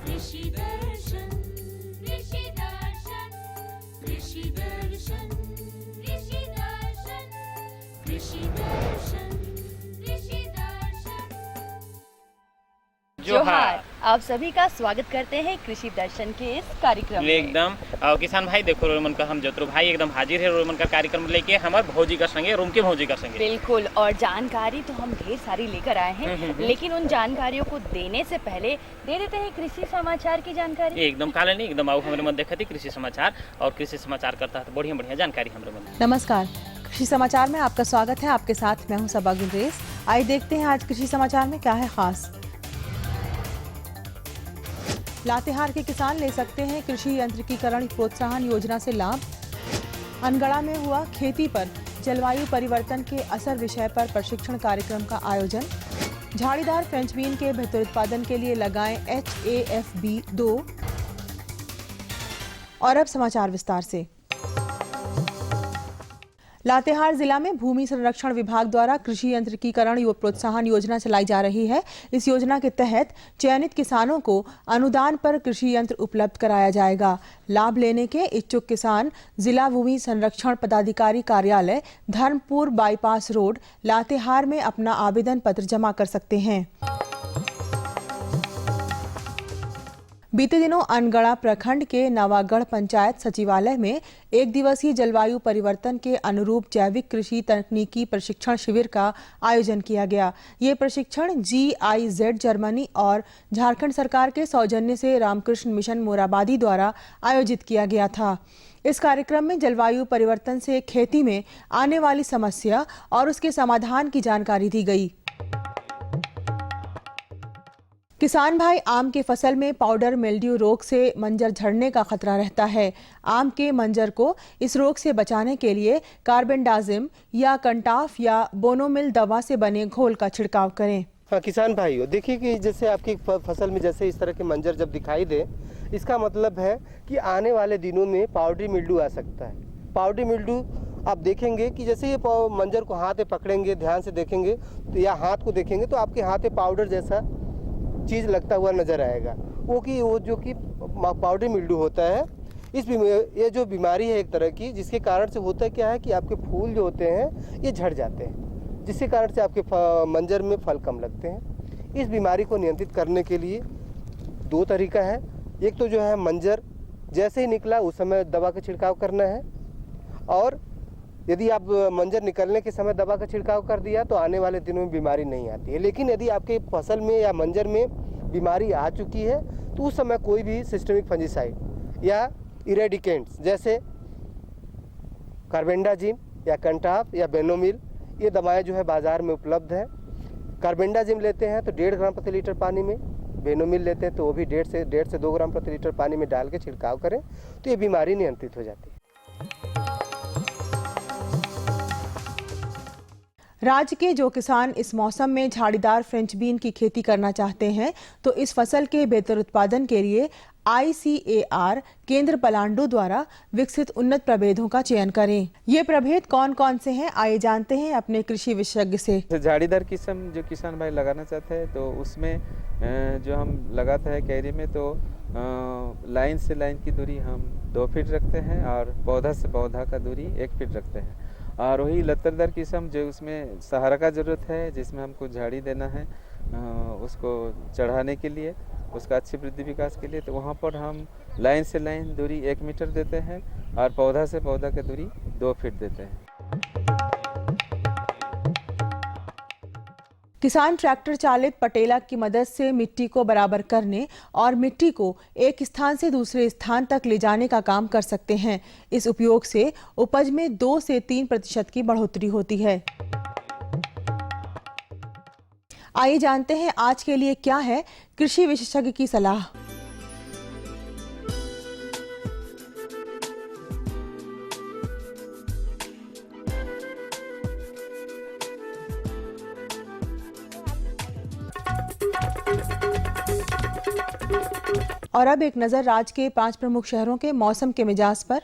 कृषि दर्शन कृषि दर्शन कृषि दर्शन कृषि दर्शन कृषि दर्शन कृषि दर्शन। जोहार, आप सभी का स्वागत करते हैं कृषि दर्शन के इस कार्यक्रम में। एकदम किसान भाई देखो रोमन का हम जतरू भाई एकदम हाजिर है रोमन का कार्यक्रम लेके हमार भौजी का संगे रूम के भौजी का संगे। बिल्कुल, और जानकारी तो हम ढेर सारी लेकर आए हैं, लेकिन उन जानकारियों को देने से पहले दे देते हैं कृषि समाचार की जानकारी। एकदम काले नहीं एकदम आओ हमारे मन देखती कृषि समाचार और कृषि समाचार करता है तो बढ़िया बढ़िया जानकारी हमारे मन। नमस्कार, कृषि समाचार में आपका स्वागत है। आपके साथ मैं हूं सबा गुलरेज। आइए देखते हैं आज कृषि समाचार में क्या है खास। लातेहार के किसान ले सकते हैं कृषि यंत्रीकरण प्रोत्साहन योजना से लाभ। अनगढ़ा में हुआ खेती पर जलवायु परिवर्तन के असर विषय पर प्रशिक्षण कार्यक्रम का आयोजन। झाड़ीदार फ्रेंच बीन के बेहतर उत्पादन के लिए लगाएं HAFB 2। और अब समाचार विस्तार से। लातेहार जिला में भूमि संरक्षण विभाग द्वारा कृषि यंत्रीकरण प्रोत्साहन योजना चलाई जा रही है। इस योजना के तहत चयनित किसानों को अनुदान पर कृषि यंत्र उपलब्ध कराया जाएगा। लाभ लेने के इच्छुक किसान जिला भूमि संरक्षण पदाधिकारी कार्यालय धर्मपुर बाईपास रोड लातेहार में अपना आवेदन पत्र जमा कर सकते हैं। बीते दिनों अनगढ़ा प्रखंड के नवागढ़ पंचायत सचिवालय में एक दिवसीय जलवायु परिवर्तन के अनुरूप जैविक कृषि तकनीकी प्रशिक्षण शिविर का आयोजन किया गया। ये प्रशिक्षण GIZ जर्मनी और झारखंड सरकार के सौजन्य से रामकृष्ण मिशन मोराबादी द्वारा आयोजित किया गया था। इस कार्यक्रम में जलवायु परिवर्तन से खेती में आने वाली समस्या और उसके समाधान की जानकारी दी गई। किसान भाई, आम के फसल में पाउडर मिल्ड्यू रोग से मंजर झड़ने का खतरा रहता है। आम के मंजर को इस रोग से बचाने के लिए कार्बेंडाजिम या कंटाफ या बोनोमिल दवा से बने घोल का छिड़काव करें। हाँ किसान भाइयों, देखिए कि जैसे आपकी फसल में जैसे इस तरह के मंजर जब दिखाई दे, इसका मतलब है कि आने वाले दिनों में पाउडरी मिल्ड्यू आ सकता है। पाउडरी मिल्ड्यू आप देखेंगे कि जैसे ये मंजर को हाथ में पकड़ेंगे, ध्यान से देखेंगे तो या हाथ को देखेंगे तो आपके हाथ में पाउडर जैसा चीज़ लगता हुआ नजर आएगा। वो जो कि पाउडरी मिल्ड्यू होता है। ये जो बीमारी है एक तरह की, जिसके कारण से होता क्या है कि आपके फूल जो होते हैं ये झड़ जाते हैं, जिसके कारण से आपके मंजर में फल कम लगते हैं। इस बीमारी को नियंत्रित करने के लिए दो तरीका है। एक तो जो है मंजर जैसे ही निकला उस समय दवा का छिड़काव करना है, और यदि आप मंजर निकलने के समय दवा का छिड़काव कर दिया तो आने वाले दिनों में बीमारी नहीं आती है। लेकिन यदि आपके फसल में या मंजर में बीमारी आ चुकी है तो उस समय कोई भी सिस्टमिक फंजीसाइड या इरेडिकेंट्स जैसे कार्बेंडाजिम या कंटाफ या बेनोमिल, ये दवाएं जो है बाजार में उपलब्ध है। कार्बेंडाजिम लेते हैं तो 1.5 ग्राम प्रति लीटर पानी में, बेनोमिल लेते हैं तो वो भी 1.5 से 2 ग्राम प्रति लीटर पानी में डाल के छिड़काव करें तो ये बीमारी नियंत्रित हो जाती है। राज्य के जो किसान इस मौसम में झाड़ीदार फ्रेंच बीन की खेती करना चाहते हैं तो इस फसल के बेहतर उत्पादन के लिए ICAR केंद्र पलांडू द्वारा विकसित उन्नत प्रभेदों का चयन करें। ये प्रभेद कौन कौन से हैं, आइए जानते हैं अपने कृषि विशेषज्ञ से। झाड़ीदार किस्म जो किसान भाई लगाना चाहते हैं तो उसमें जो हम लगाते हैं कैरी में तो लाइन से लाइन की दूरी हम 2 फीट रखते हैं और पौधा से पौधा का दूरी 1 फीट रखते हैं। और वही लत्तरदार किस्म जो उसमें सहारा का ज़रूरत है, जिसमें हमको झाड़ी देना है उसको चढ़ाने के लिए, उसका अच्छी वृद्धि विकास के लिए, तो वहाँ पर हम लाइन से लाइन दूरी 1 मीटर देते हैं और पौधा से पौधा की दूरी 2 फीट देते हैं। किसान ट्रैक्टर चालित पटेला की मदद से मिट्टी को बराबर करने और मिट्टी को एक स्थान से दूसरे स्थान तक ले जाने का काम कर सकते हैं। इस उपयोग से उपज में 2 से 3% की बढ़ोतरी होती है। आइए जानते हैं आज के लिए क्या है कृषि विशेषज्ञ की सलाह। और अब एक नजर राज्य के 5 प्रमुख शहरों के मौसम के मिजाज पर।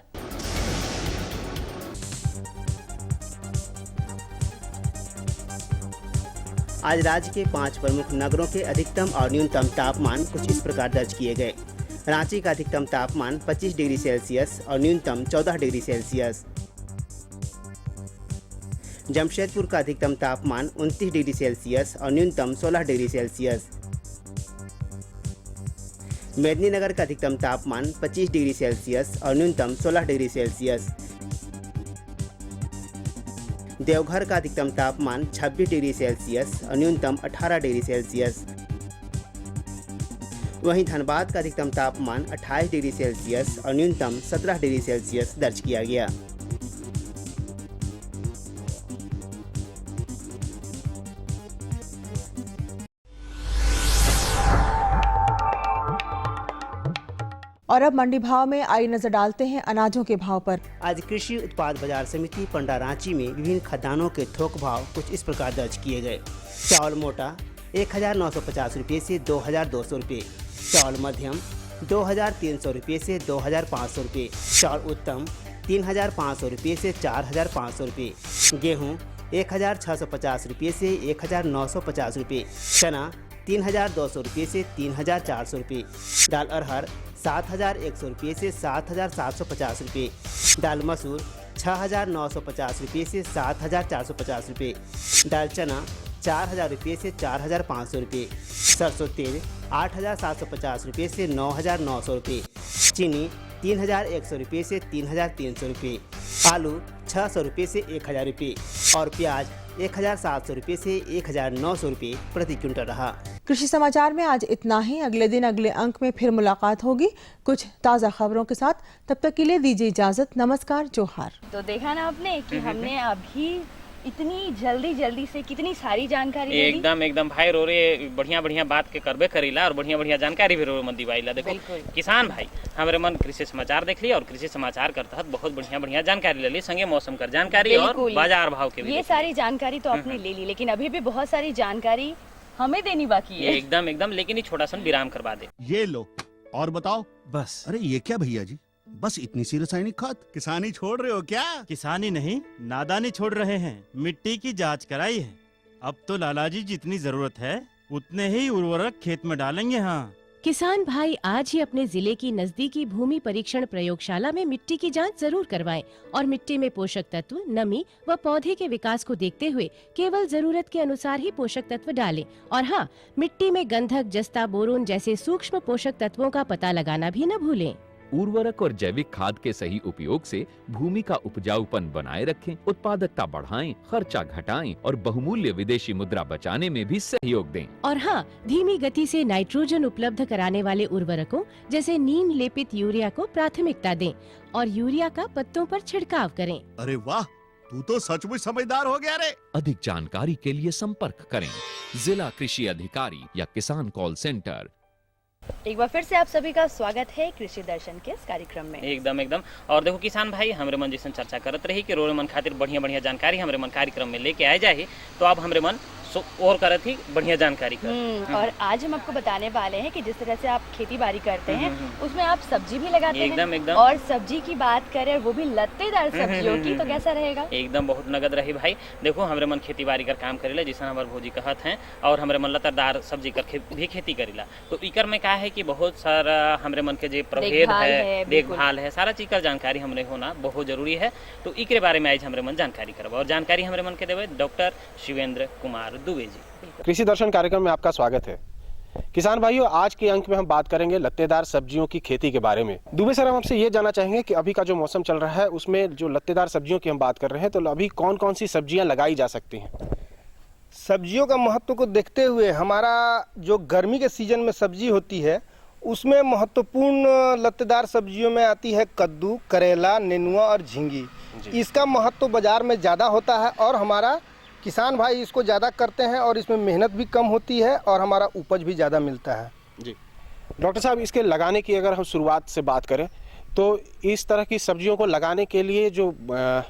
आज राज्य के 5 प्रमुख नगरों के अधिकतम और न्यूनतम तापमान कुछ इस प्रकार दर्ज किए गए। रांची का अधिकतम तापमान 25 डिग्री सेल्सियस और न्यूनतम 14 डिग्री सेल्सियस। जमशेदपुर का अधिकतम तापमान 29 डिग्री सेल्सियस और न्यूनतम 16 डिग्री सेल्सियस। मेदिनीनगर का अधिकतम तापमान 25 डिग्री सेल्सियस और न्यूनतम 16 डिग्री सेल्सियस। देवघर का अधिकतम तापमान 26 डिग्री सेल्सियस और न्यूनतम 18 डिग्री सेल्सियस। वहीं धनबाद का अधिकतम तापमान 28 डिग्री सेल्सियस और न्यूनतम 17 डिग्री सेल्सियस दर्ज किया गया। और अब मंडी भाव में आई नजर डालते हैं अनाजों के भाव पर। आज कृषि उत्पाद बाजार समिति पंडा रांची में विभिन्न खदानों के थोक भाव कुछ इस प्रकार दर्ज किए गए। चावल मोटा 1950 रुपये से 2200 रुपये, चावल मध्यम 2300 रुपये से 2500 रुपये, चावल उत्तम 3500 रुपये से 4500 रुपये, गेहूँ 1650 रुपये से 1950 रुपये, चना 3200 रुपये से 3400 रुपये, दाल अरहर 7100 रुपये से 7750 रुपये, दाल मसूर 6950 रुपये से 7450 रुपये, दाल चना 4000 रुपये से 4500 रुपये, सरसों तेल 8750 रुपये से 9900 रुपये, चीनी 3100 रुपये से 3300 रुपये, आलू 600 रुपये से 1000 रुपये और प्याज 1700 रुपये से 1900 रुपये प्रति क्विंटल रहा। कृषि समाचार में आज इतना ही। अगले दिन अगले अंक में फिर मुलाकात होगी कुछ ताज़ा खबरों के साथ। तब तक के लिए दीजिए इजाज़त। नमस्कार, जोहार। तो देखा ना आपने कि हमने अभी इतनी जल्दी से कितनी सारी जानकारी दे दी। एकदम भाई रो रे बढ़िया बात के करबे करीला और बढ़िया जानकारी भी रो मन दिवाईला। देखो किसान भाई हमारे मन कृषि समाचार देख लिया और कृषि समाचार के तहत बहुत बढ़िया जानकारी ले ली, संगे मौसम कर जानकारी और बाजार भाव के भी। ये सारी जानकारी तो आपने ले ली, लेकिन अभी भी बहुत सारी जानकारी हमें देनी बाकी है। एकदम लेकिन ये छोटा सा विराम करवा दे। ये लो और बताओ बस। अरे ये क्या भैया जी, बस इतनी सी रासायनिक खाद? किसानी छोड़ रहे हो क्या? किसानी नहीं, नादानी छोड़ रहे हैं। मिट्टी की जांच कराई है। अब तो लालाजी जितनी जरूरत है उतने ही उर्वरक खेत में डालेंगे। हाँ, किसान भाई आज ही अपने जिले की नजदीकी भूमि परीक्षण प्रयोगशाला में मिट्टी की जांच जरूर करवाएं और मिट्टी में पोषक तत्व, नमी व पौधे के विकास को देखते हुए केवल जरूरत के अनुसार ही पोषक तत्व डालें। और हाँ, मिट्टी में गंधक, जस्ता, बोरोन जैसे सूक्ष्म पोषक तत्वों का पता लगाना भी न भूलें। उर्वरक और जैविक खाद के सही उपयोग से भूमि का उपजाऊपन बनाए रखें, उत्पादकता बढ़ाएं, खर्चा घटाएं और बहुमूल्य विदेशी मुद्रा बचाने में भी सहयोग दें। और हाँ, धीमी गति से नाइट्रोजन उपलब्ध कराने वाले उर्वरकों जैसे नीम लेपित यूरिया को प्राथमिकता दें और यूरिया का पत्तों पर छिड़काव करें। अरे वाह, तू तो सचमुच समझदार हो गया रे। अधिक जानकारी के लिए संपर्क करें जिला कृषि अधिकारी या किसान कॉल सेंटर। एक बार फिर से आप सभी का स्वागत है कृषि दर्शन के इस कार्यक्रम में। एकदम और देखो किसान भाई हमरे मन जैसे चर्चा करत रही कि रोरे मन खातिर बढ़िया जानकारी हमरे मन कार्यक्रम में लेके आए जाए, तो अब हमरे मन और करत ही बढ़िया जानकारी कर। और आज हम आपको बताने वाले हैं कि जिस तरह से आप खेती बाड़ी करते हैं उसमें आप सब्जी भी लगाते हैं। एकदम और सब्जी की बात करें वो भी लत्तेदार सब्जियों की, तो कैसा रहेगा? एकदम बहुत नगद रही भाई। देखो हमरे मन खेती बाड़ी कर काम करेला जैसा हमारे भौजी कहत हैं, और हमरे मन लत्तेदार सब्जी कर भी खेती करेला। तो इकर में क्या है कि बहुत सारा हमरे मन के जो प्रभेद है, देखभाल है, सारा चीज का जानकारी हमरे होना बहुत जरूरी है। तो इकरे बारे में आज हमरे मन जानकारी करवा और जानकारी हमरे मन के देवे डॉक्टर शिवेंद्र कुमार दुबे जी। कृषि दर्शन कार्यक्रम में आपका स्वागत है। किसान भाइयों, आज के अंक में हम बात करेंगे लत्तेदार सब्जियों की खेती के बारे में। दुबे सर, हम आपसे ये जानना चाहेंगे कि अभी का जो मौसम चल रहा है उसमें जो लत्तेदार सब्जियों की हम बात कर रहे हैं, तो अभी कौन कौन सी सब्जियां लगाई जा सकती हैं? सब्जियों का महत्व को देखते हुए हमारा जो गर्मी के सीजन में सब्जी होती है उसमें महत्वपूर्ण लत्तेदार सब्जियों में आती है कद्दू, करेला, नेनुआ और झींगी। इसका महत्व बाजार में ज़्यादा होता है और हमारा किसान भाई इसको ज़्यादा करते हैं और इसमें मेहनत भी कम होती है और हमारा उपज भी ज़्यादा मिलता है। जी डॉक्टर साहब, इसके लगाने की अगर हम शुरुआत से बात करें तो इस तरह की सब्जियों को लगाने के लिए जो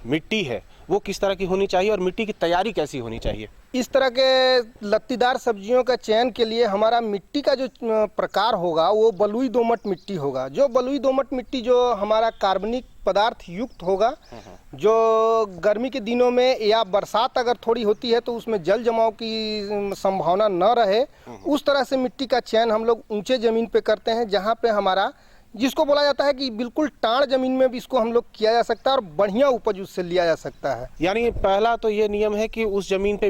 मिट्टी है वो किस तरह की होनी चाहिए और मिट्टी की तैयारी कैसी होनी चाहिए? इस तरह के लत्तीदार सब्जियों का चयन के लिए हमारा मिट्टी का जो प्रकार होगा वो बलुई दोमट मिट्टी होगा। जो बलुई दोमट मिट्टी जो हमारा कार्बनिक पदार्थ युक्त होगा, जो गर्मी के दिनों में या बरसात अगर थोड़ी होती है तो उसमें जल जमाव की संभावना न रहे, उस तरह से मिट्टी का चयन हम लोग ऊंचे ज़मीन पे करते हैं, जहाँ पे हमारा जिसको बोला जाता है कि बिल्कुल टाण जमीन में भी इसको हम लोग किया जा सकता है और बढ़िया उपज उससे लिया जा सकता है। यानी पहला तो ये नियम है कि उस जमीन पे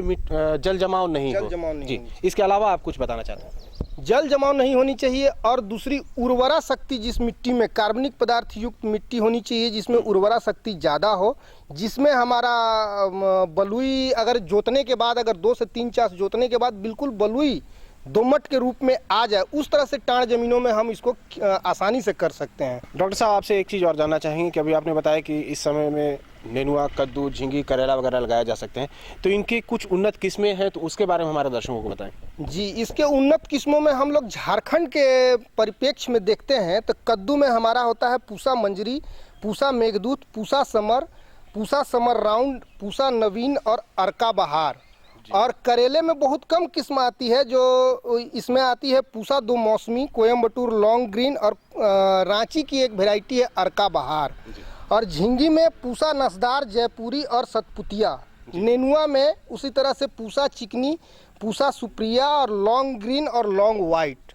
जल जमाव नहीं हो। जी, इसके अलावा आप कुछ बताना चाहते हैं? जल जमाव नहीं होनी चाहिए और दूसरी उर्वरा शक्ति जिस मिट्टी में कार्बनिक पदार्थ युक्त मिट्टी होनी चाहिए, जिसमें उर्वरा शक्ति ज़्यादा हो, जिसमें हमारा बलुई अगर जोतने के बाद अगर 2 से 3 चास जोतने के बाद बिल्कुल बलुई दोमट के रूप में आ जाए, उस तरह से टाण जमीनों में हम इसको आसानी से कर सकते हैं। डॉक्टर साहब, आपसे एक चीज़ और जानना चाहेंगे कि अभी आपने बताया कि इस समय में नेनुआ, कद्दू, झींगी, करेला वगैरह लगाया जा सकते हैं, तो इनकी कुछ उन्नत किस्में हैं, तो उसके बारे में हमारे दर्शकों को बताएं। जी, इसके उन्नत किस्मों में हम लोग झारखंड के परिप्रेक्ष्य में देखते हैं तो कद्दू में हमारा होता है पूसा मंजरी, पूसा मेघदूत, पूसा समर राउंड, पूसा नवीन और अर्का बहार। और करेले में बहुत कम किस्म आती है, जो इसमें आती है पूसा 2 मौसमी, कोयम्बटूर लॉन्ग ग्रीन और रांची की एक वैरायटी है अर्का बहार। और झींगी में पूसा नसदार, जयपुरी और सतपुतिया। नेनुआ में उसी तरह से पूसा चिकनी, पूसा सुप्रिया और लॉन्ग ग्रीन और लॉन्ग वाइट।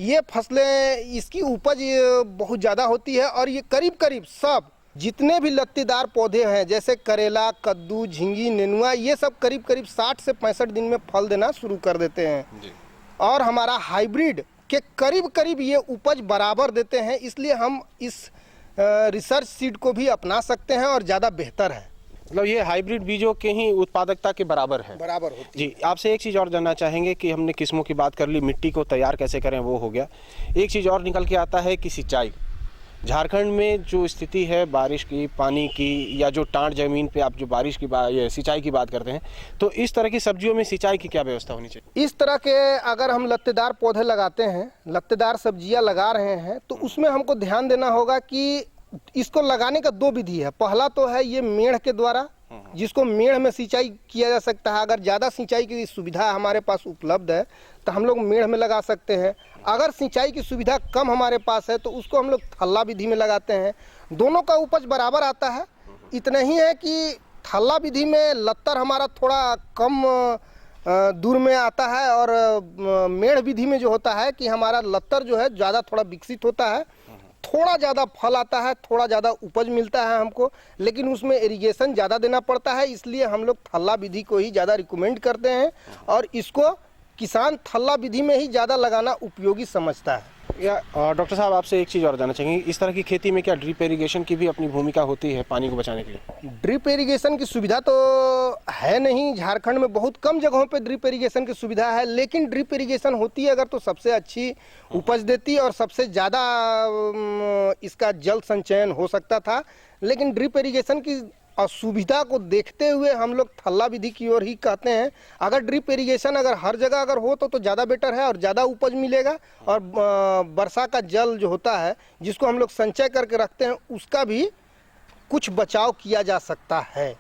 ये फसलें, इसकी उपज बहुत ज़्यादा होती है और ये करीब करीब सब जितने भी लत्तेदार पौधे हैं जैसे करेला, कद्दू, झींगी, नेनुआ, ये सब करीब करीब 60 से 65 दिन में फल देना शुरू कर देते हैं। और हमारा हाइब्रिड के करीब करीब ये उपज बराबर देते हैं, इसलिए हम इस रिसर्च सीड को भी अपना सकते हैं और ज़्यादा बेहतर है। मतलब ये हाइब्रिड बीजों के ही उत्पादकता के बराबर है। बराबर होती जी, आपसे एक चीज़ और जानना चाहेंगे कि हमने किस्मों की बात कर ली, मिट्टी को तैयार कैसे करें वो हो गया। एक चीज़ और निकल के आता है कि सिंचाई। झारखंड में जो स्थिति है बारिश की, पानी की, या जो टाण ज़मीन पे आप जो बारिश की सिंचाई की बात करते हैं, तो इस तरह की सब्जियों में सिंचाई की क्या व्यवस्था होनी चाहिए? इस तरह के अगर हम लत्तेदार पौधे लगाते हैं, लत्तेदार सब्जियां लगा रहे हैं, तो उसमें हमको ध्यान देना होगा कि इसको लगाने का 2 विधि है। पहला तो है ये मेढ़ के द्वारा, जिसको मेढ़ में सिंचाई किया जा सकता है। अगर ज़्यादा सिंचाई की सुविधा हमारे पास उपलब्ध है तो हम लोग मेढ़ में लगा सकते हैं। अगर सिंचाई की सुविधा कम हमारे पास है तो उसको हम लोग थल्ला विधि में लगाते हैं। दोनों का उपज बराबर आता है। इतना ही है कि थल्ला विधि में लत्तर हमारा थोड़ा कम दूर में आता है और मेढ़ विधि में जो होता है कि हमारा लत्तर जो है ज़्यादा थोड़ा विकसित होता है, थोड़ा ज़्यादा फल आता है, थोड़ा ज़्यादा उपज मिलता है हमको, लेकिन उसमें इरिगेशन ज़्यादा देना पड़ता है। इसलिए हम लोग थल्ला विधि को ही ज़्यादा रिकमेंड करते हैं और इसको किसान थल्ला विधि में ही ज़्यादा लगाना उपयोगी समझता है। या डॉक्टर साहब, आपसे एक चीज़ और जानना चाहेंगे, इस तरह की खेती में क्या ड्रिप इरिगेशन की भी अपनी भूमिका होती है पानी को बचाने के लिए? ड्रिप इरिगेशन की सुविधा तो है नहीं, झारखंड में बहुत कम जगहों पे ड्रिप इरिगेशन की सुविधा है, लेकिन ड्रिप इरिगेशन होती है अगर तो सबसे अच्छी उपज देती और सबसे ज़्यादा इसका जल संचयन हो सकता था। लेकिन ड्रिप इरिगेशन की असुविधा को देखते हुए हम लोग थल्ला विधि की ओर ही कहते हैं। अगर ड्रिप इरिगेशन अगर हर जगह अगर हो तो ज़्यादा बेटर है और ज़्यादा उपज मिलेगा और वर्षा का जल जो होता है जिसको हम लोग संचय करके रखते हैं उसका भी कुछ बचाव किया जा सकता है।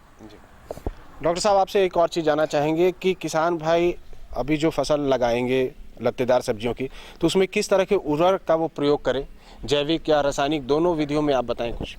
डॉक्टर साहब, आपसे एक और चीज़ जानना चाहेंगे कि किसान भाई अभी जो फसल लगाएंगे लत्तेदार सब्जियों की, तो उसमें किस तरह के उर्वरक का वो प्रयोग करें, जैविक या रासायनिक, दोनों विधियों में आप बताएं कुछ।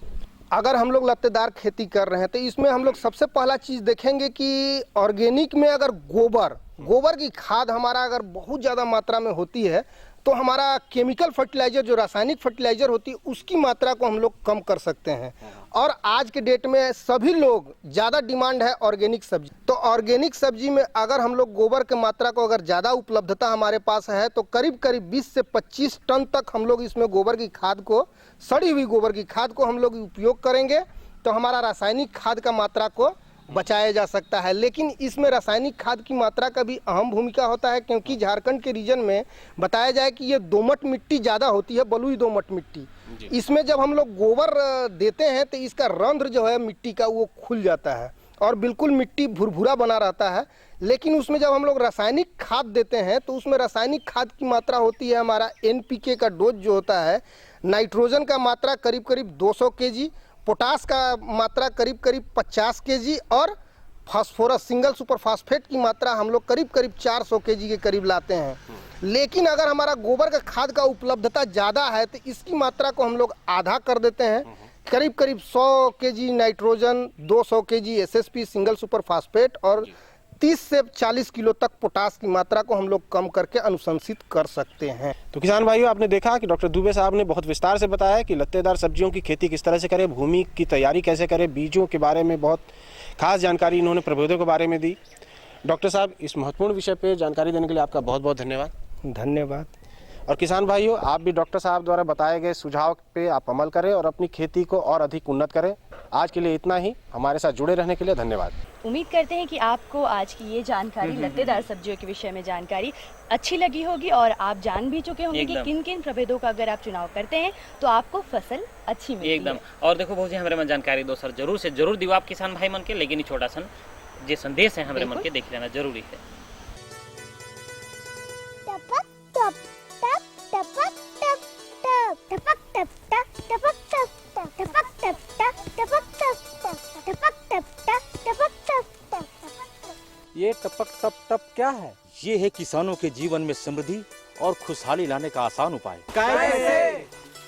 अगर हम लोग लत्तेदार खेती कर रहे हैं तो इसमें हम लोग सबसे पहला चीज़ देखेंगे कि ऑर्गेनिक में अगर गोबर की खाद हमारा अगर बहुत ज़्यादा मात्रा में होती है तो हमारा केमिकल फर्टिलाइज़र जो रासायनिक फर्टिलाइज़र होती है उसकी मात्रा को हम लोग कम कर सकते हैं। और आज के डेट में सभी लोग ज़्यादा डिमांड है ऑर्गेनिक सब्जी, तो ऑर्गेनिक सब्जी में अगर हम लोग गोबर की मात्रा को अगर ज़्यादा उपलब्धता हमारे पास है तो करीब करीब 20 से 25 टन तक हम लोग इसमें गोबर की खाद को, सड़ी हुई गोबर की खाद को हम लोग उपयोग करेंगे तो हमारा रासायनिक खाद का मात्रा को बचाया जा सकता है। लेकिन इसमें रासायनिक खाद की मात्रा का भी अहम भूमिका होता है, क्योंकि झारखंड के रीजन में बताया जाए कि ये दोमट मिट्टी ज़्यादा होती है, बलुई दोमट मिट्टी। इसमें जब हम लोग गोबर देते हैं तो इसका रंध्र जो है मिट्टी का वो खुल जाता है और बिल्कुल मिट्टी भुरभुरा बना रहता है। लेकिन उसमें जब हम लोग रासायनिक खाद देते हैं तो उसमें रासायनिक खाद की मात्रा होती है हमारा NPK का डोज जो होता है, नाइट्रोजन का मात्रा करीब करीब 200 kg, पोटास का मात्रा करीब करीब 50 kg और फास्फोरस सिंगल सुपर फास्फेट की मात्रा हम लोग करीब करीब 400 केजी के करीब लाते हैं। लेकिन अगर हमारा गोबर का खाद का उपलब्धता ज़्यादा है तो इसकी मात्रा को हम लोग आधा कर देते हैं, करीब करीब 100 KG nitrogen, 200 KG SSP single super phosphate और 30 से 40 किलो तक पोटास की मात्रा को हम लोग कम करके अनुशंसित कर सकते हैं। तो किसान भाइयों, आपने देखा कि डॉक्टर दुबे साहब ने बहुत विस्तार से बताया कि लत्तेदार सब्जियों की खेती किस तरह से करें, भूमि की तैयारी कैसे करें, बीजों के बारे में बहुत खास जानकारी इन्होंने प्रभेदों के बारे में दी। डॉक्टर साहब, इस महत्वपूर्ण विषय पे जानकारी देने के लिए आपका बहुत बहुत धन्यवाद। धन्यवाद। और किसान भाइयों, आप भी डॉक्टर साहब द्वारा बताए गए सुझाव पे आप अमल करें और अपनी खेती को और अधिक उन्नत करें। आज के लिए इतना ही। हमारे साथ जुड़े रहने के लिए धन्यवाद। उम्मीद करते हैं कि आपको आज की ये जानकारी, लत्तेदार सब्जियों के विषय में जानकारी अच्छी लगी होगी और आप जान भी चुके होंगे कि किन किन प्रभेदों का अगर आप चुनाव करते हैं तो आपको फसल अच्छी मिलती एकदम। है। और देखो बहुत हमारे मन जानकारी दोसर जरूर से जरूर दियो आप किसान भाई मन के, लेकिन ये छोटा सा जो संदेश है हमारे मन के देख लेना जरूरी है। टपक टप टप टपक टप टप टपक टप टप टपक टप टपक टप टप टपक टप टपक टप टप टपक टप। ये टपक टप टप क्या है? ये है किसानों के जीवन में समृद्धि और खुशहाली लाने का आसान उपाय। कैसे?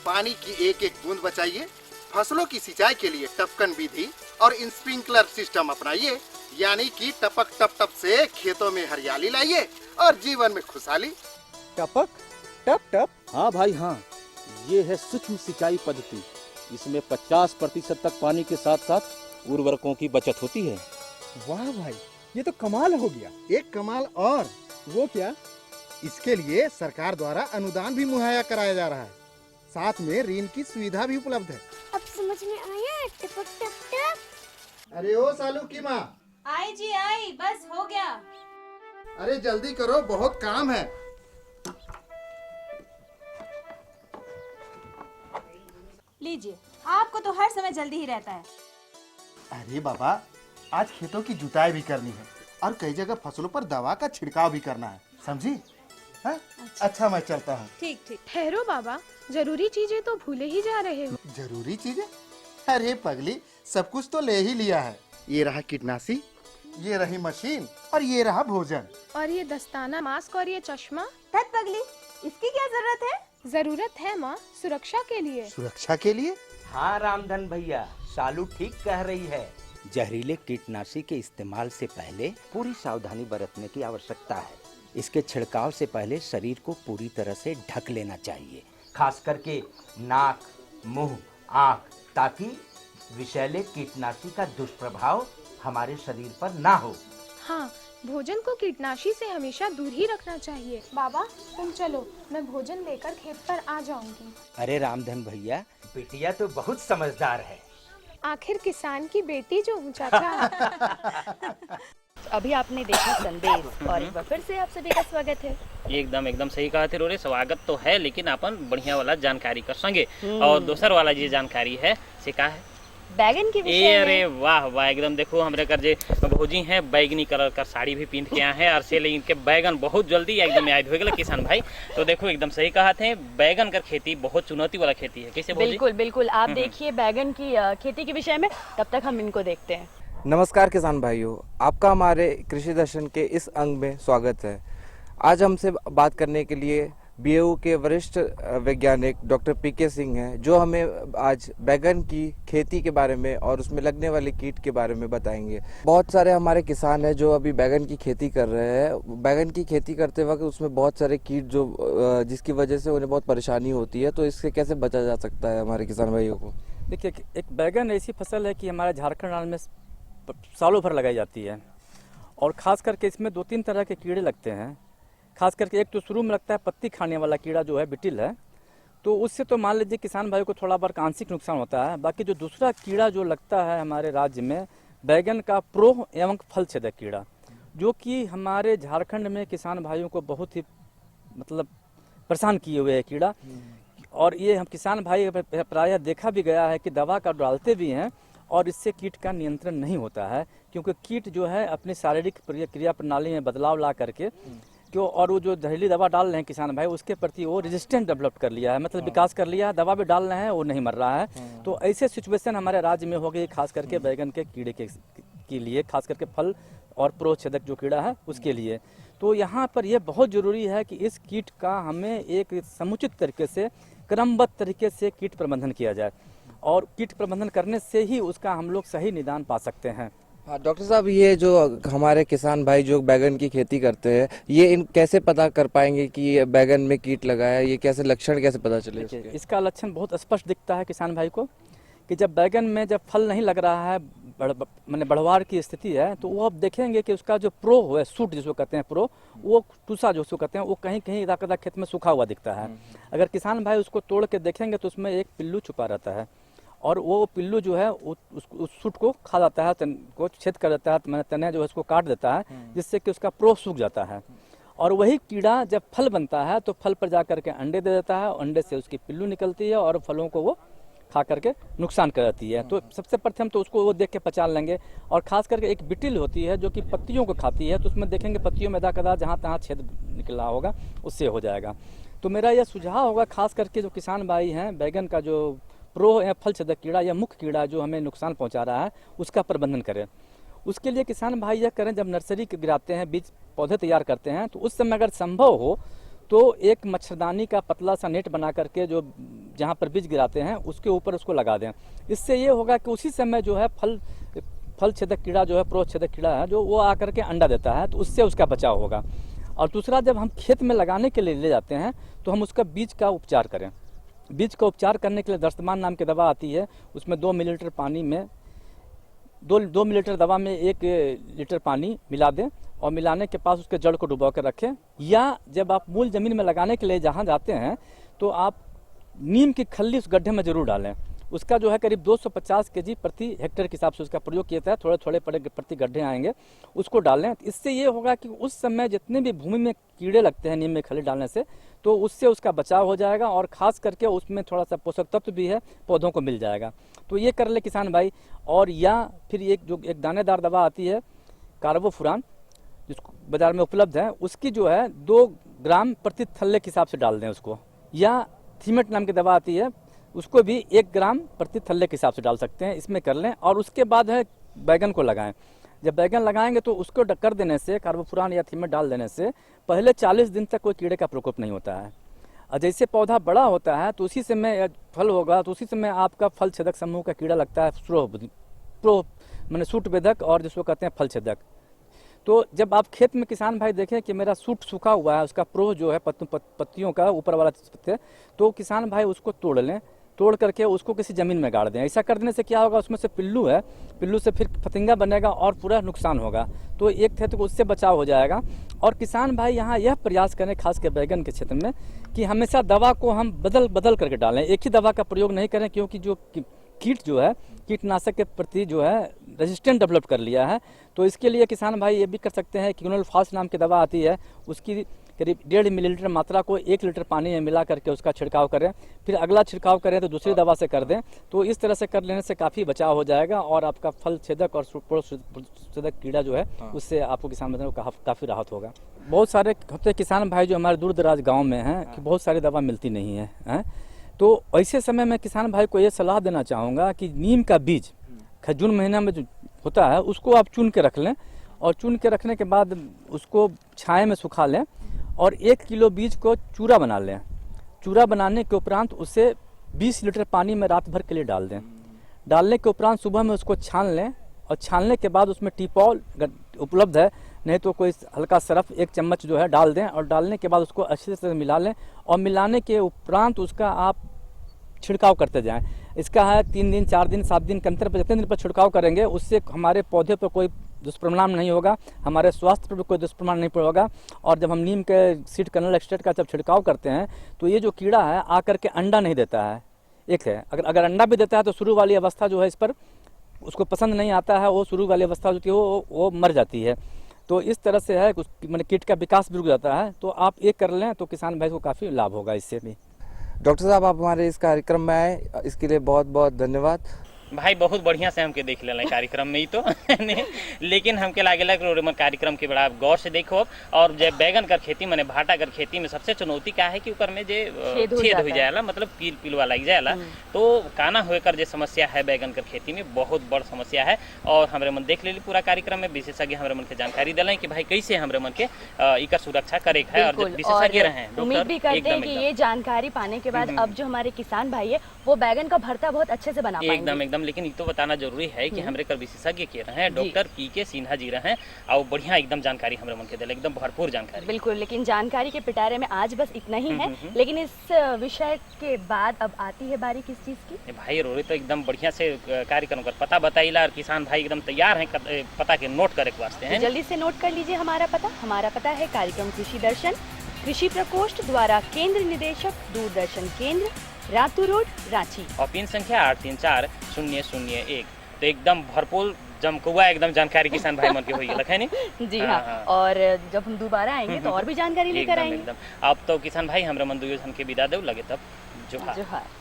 पानी की एक एक बूंद बचाइए, फसलों की सिंचाई के लिए टपकन विधि और स्प्रिंकलर सिस्टम अपनाइए, यानी कि टपक टप टप से खेतों में हरियाली लाइए और जीवन में खुशहाली। टपक टप टप? हाँ भाई हाँ, ये है सूक्ष्म सिंचाई पद्धति। इसमें 50% तक पानी के साथ साथ उर्वरकों की बचत होती है। वाह भाई, ये तो कमाल हो गया। एक कमाल और, वो क्या? इसके लिए सरकार द्वारा अनुदान भी मुहैया कराया जा रहा है, साथ में ऋण की सुविधा भी उपलब्ध है। अब समझ में आया टपक टप टप। अरे ओ सालू की माँ, आई जी आई, बस हो गया। अरे जल्दी करो, बहुत काम है। लीजिए, आपको तो हर समय जल्दी ही रहता है। अरे बाबा, आज खेतों की जुताई भी करनी है और कई जगह फसलों पर दवा का छिड़काव भी करना है, समझी? अच्छा मैं चलता हूँ। ठीक ठीक। ठहरो बाबा, जरूरी चीजें तो भूले ही जा रहे हो। जरूरी चीजें? अरे पगली, सब कुछ तो ले ही लिया है। ये रहा कीटनाशी, ये रही मशीन और ये रहा भोजन। और ये दस्ताना, मास्क और ये चश्मा। धत पगली, इसकी क्या जरूरत है? जरूरत है माँ, सुरक्षा के लिए। सुरक्षा के लिए? हाँ रामधन भैया, सालू ठीक कह रही है। जहरीले कीटनाशी के इस्तेमाल से पहले पूरी सावधानी बरतने की आवश्यकता है। इसके छिड़काव से पहले शरीर को पूरी तरह से ढक लेना चाहिए, खास करके नाक, मुंह, आँख, ताकि विषैले कीटनाशी का दुष्प्रभाव हमारे शरीर पर ना हो। हाँ, भोजन को कीटनाशी से हमेशा दूर ही रखना चाहिए। बाबा तुम चलो, मैं भोजन लेकर खेत पर आ जाऊंगी। अरे रामधन भैया, बिटिया तो बहुत समझदार है। आखिर किसान की बेटी जो हूँ चाचा। अभी आपने देखा संदेश और एक बार फिर से आप सभी का स्वागत है। एकदम सही कहा थे रोरे, स्वागत तो है, लेकिन अपन बढ़िया वाला जानकारी कर संगे। और दूसर वाला ये जानकारी है से का है बैगन की विषय। अरे वाह वाह, एकदम देखो हमरे कर जे भौजी हैं बैगनी कलर का साड़ी भी पहन के आए हैं और से इनके बैगन बहुत जल्दी एकदम याद हो गए किसान भाई। तो देखो एकदम सही कहा थे, बैगन का खेती बहुत चुनौती वाला खेती है। कैसे भौजी? बिल्कुल बिल्कुल, आप देखिए बैगन की खेती के विषय में, तब तक हम इनको देखते हैं। नमस्कार किसान भाइयों, आपका हमारे कृषि दर्शन के इस अंग में स्वागत है। आज हमसे बात करने के लिए बीएयू के वरिष्ठ वैज्ञानिक डॉक्टर पीके सिंह हैं, जो हमें आज बैगन की खेती के बारे में और उसमें लगने वाले कीट के बारे में बताएंगे। बहुत सारे हमारे किसान हैं जो अभी बैगन की खेती कर रहे हैं। बैगन की खेती करते वक्त उसमें बहुत सारे कीट जो जिसकी वजह से उन्हें बहुत परेशानी होती है, तो इससे कैसे बचा जा सकता है हमारे किसान भाइयों को? देखिए, एक बैगन ऐसी फसल है कि हमारे झारखंड राज्य में सालों भर लगाई जाती है और ख़ास करके इसमें 2-3 तरह के कीड़े लगते हैं। खास करके एक तो शुरू में लगता है पत्ती खाने वाला कीड़ा जो है बिटिल है, तो उससे तो मान लीजिए किसान भाई को थोड़ा बहुत आंशिक नुकसान होता है। बाकी जो दूसरा कीड़ा जो लगता है हमारे राज्य में, बैगन का प्रोह एवं फल छेदक कीड़ा, जो कि हमारे झारखंड में किसान भाइयों को बहुत ही मतलब परेशान किए हुए है कीड़ा। और ये हम किसान भाई प्रायः देखा भी गया है कि दवा का डालते भी हैं और इससे कीट का नियंत्रण नहीं होता है, क्योंकि कीट जो है अपनी शारीरिक क्रिया प्रणाली में बदलाव ला करके क्यों, और वो जो जहरीली दवा डाल रहे हैं किसान भाई, उसके प्रति वो रेजिस्टेंट डेवलप कर लिया है, मतलब विकास कर लिया है। दवा भी डाल रहे हैं, वो नहीं मर रहा है। तो ऐसे सिचुएशन हमारे राज्य में हो गई, खास करके बैगन के कीड़े की के लिए, खास करके फल और प्रोह छेदक जो कीड़ा है उसके लिए। तो यहाँ पर यह बहुत ज़रूरी है कि इस कीट का हमें एक समुचित तरीके से, क्रमबद्ध तरीके से कीट प्रबंधन किया जाए, और कीट प्रबंधन करने से ही उसका हम लोग सही निदान पा सकते हैं। हाँ डॉक्टर साहब, ये जो हमारे किसान भाई जो बैगन की खेती करते हैं, ये इन कैसे पता कर पाएंगे कि ये बैगन में कीट लगा है? ये कैसे लक्षण कैसे पता चले उसके? इसका लक्षण बहुत स्पष्ट दिखता है किसान भाई को कि जब बैगन में जब फल नहीं लग रहा है, माने बढ़वार की स्थिति है, तो वो आप देखेंगे कि उसका जो प्रो है, सूट जिसको कहते हैं प्रो, वो टूसा जो कहते हैं, वो कहीं कहीं इधर खेत में सूखा हुआ दिखता है। अगर किसान भाई उसको तोड़ के देखेंगे तो उसमें एक पिल्लू छुपा रहता है, और वो पिल्लू जो है उस सूट को खा जाता है, तन को छेद कर देता है, मैंने तने जो है उसको काट देता है, जिससे कि उसका प्रो सूख जाता है। और वही कीड़ा जब फल बनता है तो फल पर जा करके अंडे दे देता है, अंडे से उसकी पिल्लू निकलती है और फलों को वो खा करके नुकसान कर देती है। तो सबसे प्रथम तो उसको वो देख के पहचान लेंगे। और खास करके एक बिटिल होती है जो कि पत्तियों को खाती है, तो उसमें देखेंगे पत्तियों में कदा जहाँ तहाँ छेद निकला होगा, उससे हो जाएगा। तो मेरा यह सुझाव होगा खास करके जो किसान भाई हैं, बैगन का जो प्रो या फल छेदक कीड़ा या मुख्य कीड़ा जो हमें नुकसान पहुंचा रहा है, उसका प्रबंधन करें। उसके लिए किसान भाई यह करें, जब नर्सरी के गिराते हैं, बीज पौधे तैयार करते हैं, तो उस समय अगर संभव हो तो एक मच्छरदानी का पतला सा नेट बना करके जो जहाँ पर बीज गिराते हैं उसके ऊपर उसको लगा दें। इससे ये होगा कि उसी समय जो है फल छेदक कीड़ा जो है, प्रोह छेदक कीड़ा है, जो वो आकर के अंडा देता है, तो उससे उसका बचाव होगा। और दूसरा, जब हम खेत में लगाने के लिए ले जाते हैं तो हम उसका बीज का उपचार करें। बीज का उपचार करने के लिए दर्शमान नाम की दवा आती है, उसमें 2 मिलीलीटर पानी में 2 मिलीलीटर दवा में 1 लीटर पानी मिला दें, और मिलाने के पास उसके जड़ को डुबा कर रखें। या जब आप मूल ज़मीन में लगाने के लिए जहाँ जाते हैं तो आप नीम की खल्ली उस गड्ढे में ज़रूर डालें। उसका जो है करीब 250 केजी प्रति हेक्टेयर के हिसाब से उसका प्रयोग किया जाता है, थोड़े थोड़े प्रति गड्ढे आएंगे, उसको डालें। इससे ये होगा कि उस समय जितने भी भूमि में कीड़े लगते हैं नीम में खल्ली डालने से, तो उससे उसका बचाव हो जाएगा, और ख़ास करके उसमें थोड़ा सा पोषक तत्व भी है, पौधों को मिल जाएगा। तो ये कर ले किसान भाई। और या फिर एक दानेदार दवा आती है कार्बोफुरान, जिसको बाजार में उपलब्ध है, उसकी जो है 2 ग्राम प्रति थल्ले के हिसाब से डाल दें उसको। या थीमेट नाम की दवा आती है, उसको भी 1 ग्राम प्रति थल्ले के हिसाब से डाल सकते हैं, इसमें कर लें। और उसके बाद है बैगन को लगाएं। जब बैगन लगाएंगे तो उसको कर देने से, कार्बोफुरान या थीमेट डाल देने से पहले 40 दिन तक कोई कीड़े का प्रकोप नहीं होता है। और जैसे पौधा बड़ा होता है तो उसी समय फल होगा, तो उसी समय आपका फल छेदक समूह का कीड़ा लगता है, प्रो माने सूट बेधक, और जिसको कहते हैं फल छेदक। तो जब आप खेत में किसान भाई देखें कि मेरा सूट सूखा हुआ है, उसका प्रोह जो है पत्तियों का ऊपर वाला पत्ते, तो किसान भाई उसको तोड़ लें, तोड़ करके उसको किसी ज़मीन में गाड़ दें। ऐसा कर देने से क्या होगा, उसमें से पिल्लू है, पिल्लू से फिर फतिंगा बनेगा और पूरा नुकसान होगा। तो एक थे तो उससे बचाव हो जाएगा। और किसान भाई यहाँ यह प्रयास करें, खास कर बैगन के क्षेत्र में, कि हमेशा दवा को हम बदल करके डालें, एक ही दवा का प्रयोग नहीं करें, क्योंकि जो कीट जो है, कीटनाशक के प्रति जो है रेजिस्टेंट डेवलप कर लिया है। तो इसके लिए किसान भाई ये भी कर सकते हैं, क्विनोलफास नाम की दवा आती है, उसकी करीब 1.5 मिलीलीटर मात्रा को 1 लीटर पानी में मिला करके उसका छिड़काव करें। फिर अगला छिड़काव करें तो दूसरी दवा से कर दें। तो इस तरह से कर लेने से काफ़ी बचाव हो जाएगा, और आपका फल छेदक और छेदक कीड़ा जो है उससे आपको किसान भाई को काफ़ी राहत होगा। बहुत सारे होते खिसान भाई जो हमारे दूर दराज गाँव में हैं कि बहुत सारी दवा मिलती नहीं है। तो ऐसे समय में किसान भाई को ये सलाह देना चाहूँगा कि नीम का बीज जून महीना में जो होता है उसको आप चुन के रख लें, और चुन के रखने के बाद उसको छाया में सुखा लें, और 1 किलो बीज को चूरा बना लें। चूरा बनाने के उपरांत उसे 20 लीटर पानी में रात भर के लिए डाल दें। डालने के उपरांत सुबह में उसको छान लें, और छानने के बाद उसमें टीपॉल उपलब्ध है, नहीं तो कोई हल्का सरफ 1 चम्मच जो है डाल दें, और डालने के बाद उसको अच्छे से मिला लें। और मिलाने के उपरांत उसका आप छिड़काव करते जाएं। इसका है 3 दिन 4 दिन 7 दिन के अंतर पर जितने दिन पर छिड़काव करेंगे, उससे हमारे पौधे पर कोई दुष्परिणाम नहीं होगा, हमारे स्वास्थ्य पर भी कोई दुष्परिणाम नहीं होगा। और जब हम नीम के सीड कर्नल एक्सट्रैक्ट का जब छिड़काव करते हैं तो ये जो कीड़ा है आकर के अंडा नहीं देता है। एक है, अगर अंडा भी देता है तो शुरू वाली अवस्था जो है इस पर उसको पसंद नहीं आता है, वो शुरू वाली अवस्था जो है वो मर जाती है। तो इस तरह से है, मैंने कीट का विकास भी रुक जाता है। तो आप ये कर लें तो किसान भाई को काफ़ी लाभ होगा इससे भी। डॉक्टर साहब, आप हमारे इस कार्यक्रम में आए, इसके लिए बहुत बहुत धन्यवाद। भाई बहुत बढ़िया से हमके देख लेला कार्यक्रम में ही तो लेकिन हमके लागेला कि रोमन कार्यक्रम के बड़ा गौर से देखो। और जब बैगन कर खेती माने भाटा कर खेती में सबसे चुनौती क्या है कि ऊपर में जे छेद हो जाएला, मतलब पील पीलवा लग जाएला, तो काना होए कर जे समस्या है बैगन कर खेती में बहुत बड़ समस्या है। और हमरे मन देख लेली पूरा कार्यक्रम में विशेषज्ञ हमरे मन के जानकारी दिलाई कि भाई कैसे हमरे मन के इकर सुरक्षा करे है। और विशेषज्ञ रहे उम्मीद भी करते हैं कि ये जानकारी पाने के बाद अब जो हमारे किसान भाई है वो बैगन का भरता बहुत अच्छे से बना पाएंगे। एकदम लेकिन ये तो बताना जरूरी है कि हमरे कर विशेषज्ञ के रहे डॉक्टर पीके सिन्हा जी रहे और बढ़िया एकदम जानकारी हमरे मन के दिले, एकदम भरपूर जानकारी। बिल्कुल, लेकिन जानकारी के पिटारे में आज बस इतना ही है। लेकिन इस विषय के बाद अब आती है बारी किस चीज की? भाई रोरी तो एकदम बढ़िया से कार्यक्रम कर पता बताइला और किसान भाई एकदम तैयार हैं पता के नोट करे के वास्ते हैं। जल्दी से नोट कर लीजिए हमारा पता है कार्यक्रम कृषि दर्शन, कृषि प्रकोष्ठ द्वारा केंद्र निदेशक, दूरदर्शन केंद्र, रातू रोड, रांची, और पिन संख्या 834001। तो एकदम भरपूर जमकुआ एकदम जानकारी किसान भाई मन के होई लखे नहीं। जी हाँ। और जब हम दोबारा आएंगे तो और भी जानकारी लेकर आएंगे। अब तो किसान भाई हमरे मन दुयो जन के विदा दे लगे तब जोहार।